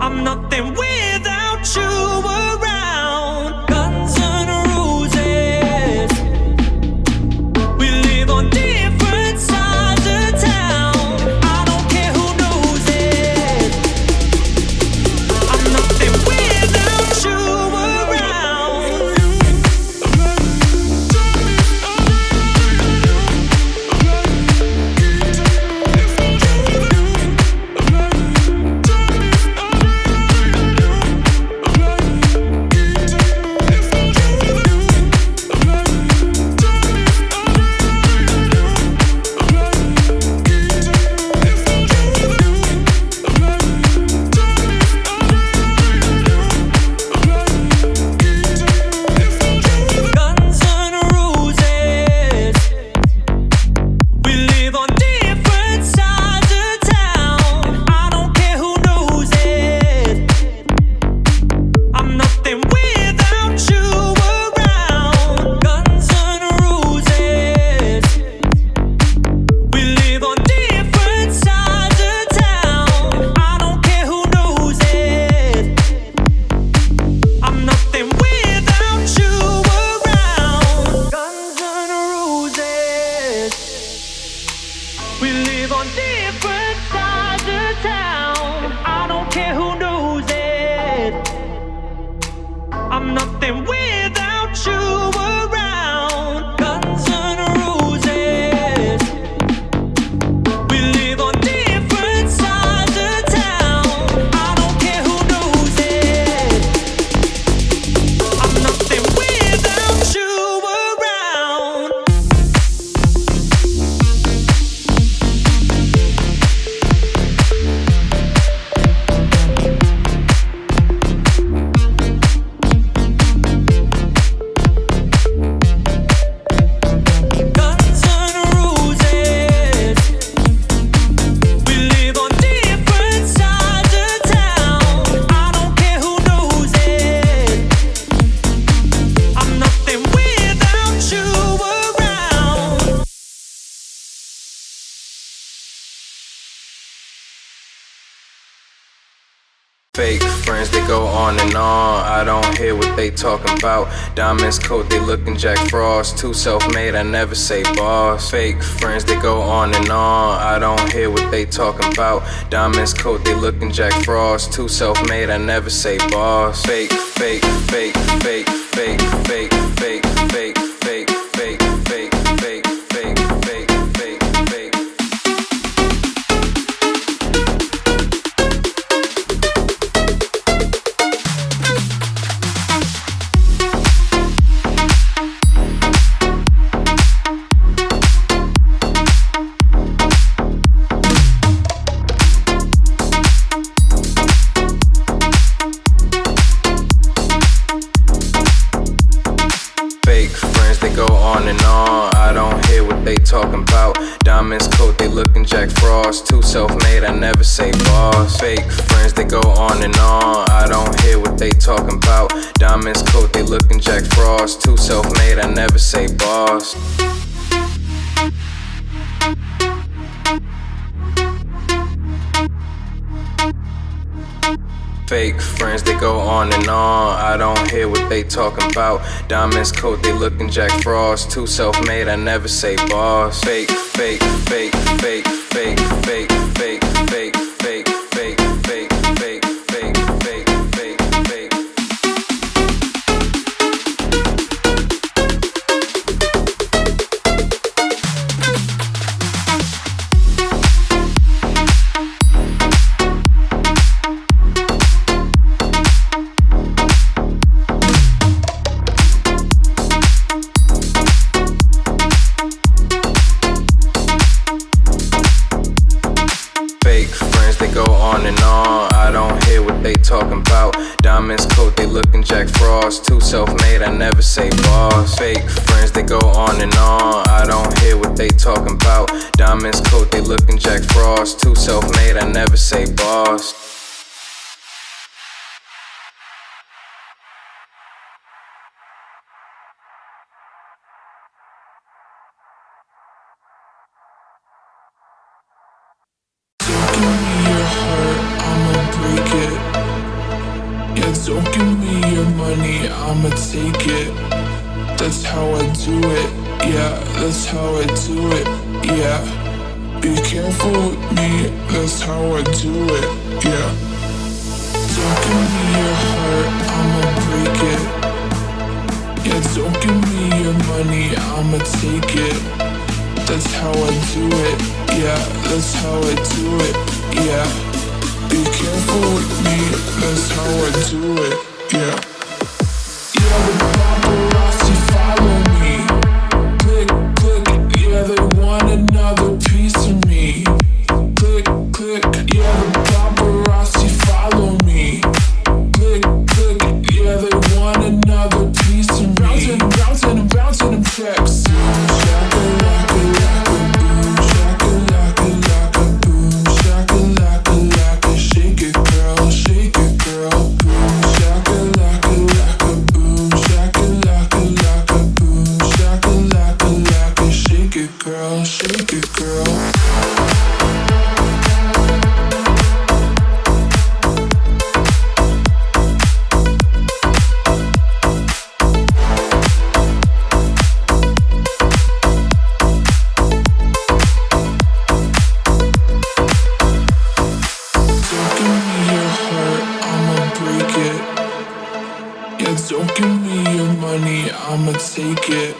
I'm nothing without you around. Guns and roses. We live on different sides of town. I don't care who knows it. I'm nothing without you Fake friends, they go on and on. I don't hear what they talking about. Diamonds coat, they looking Jack Frost. Too self-made, I never say boss. Fake friends, they go on and on. I don't hear what they talking about. Diamonds coat, they looking Jack Frost. Too self-made, I never say boss. Fake, fake, fake, fake, fake, fake, fake, fake, fake, fake, fake, fake, fake, fake, fake, fake. Fake friends, they go on and on. I don't hear what they talking about. Diamonds coat, they looking Jack Frost. Too self-made, I never say boss. Fake friends, they go on and on. I don't hear what they talking about. Diamonds coat, they looking Jack Frost. Too self-made, I never say boss. Fake friends, they go on and on. I don't hear what they talking about. Diamonds coat, they looking Jack Frost. Too self-made, I never say boss. Fake, fake, fake, fake, fake, fake, fake, fake, fake, fake, fake, fake, fake, fake, fake, fake. Fake friends, they go on and on. I don't hear what they talking about. Diamonds coat, they looking Jack Frost. Too self-made, I never say boss. Fake friends, they go on and on. I don't hear what they talking about. Diamonds coat, they looking Jack Frost. Too self-made, I never say boss. Don't give me your money, I'ma take it. That's how I do it, yeah, that's how I do it, yeah. Be careful with me, that's how I do it, yeah. Don't give me your heart, I'ma break it. Yeah, don't give me your money, I'ma take it. That's how I do it, yeah, that's how I do it, yeah. Be careful with me, that's how I do it, yeah. Yeah, the paparazzi follow me. Click, click, yeah, they want another piece of me. Click, click, yeah, the paparazzi follow me. Click, click, yeah, they want another piece of me. Bouncing, bouncing them checks. Shaka, laka, laka, boom, shaka, laka, laka, boom, shaka, laka, laka. Shake it, girl, shake it, girl. Boom, shaka, laka, laka, boom, shaka, laka, laka, boom, shaka, laka, laka. Shake it, girl, shake it, girl. Don't give me your money, I'ma take it.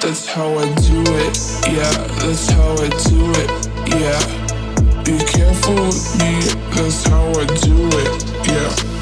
That's how I do it, yeah, that's how I do it, yeah. Be careful with me, that's how I do it, yeah.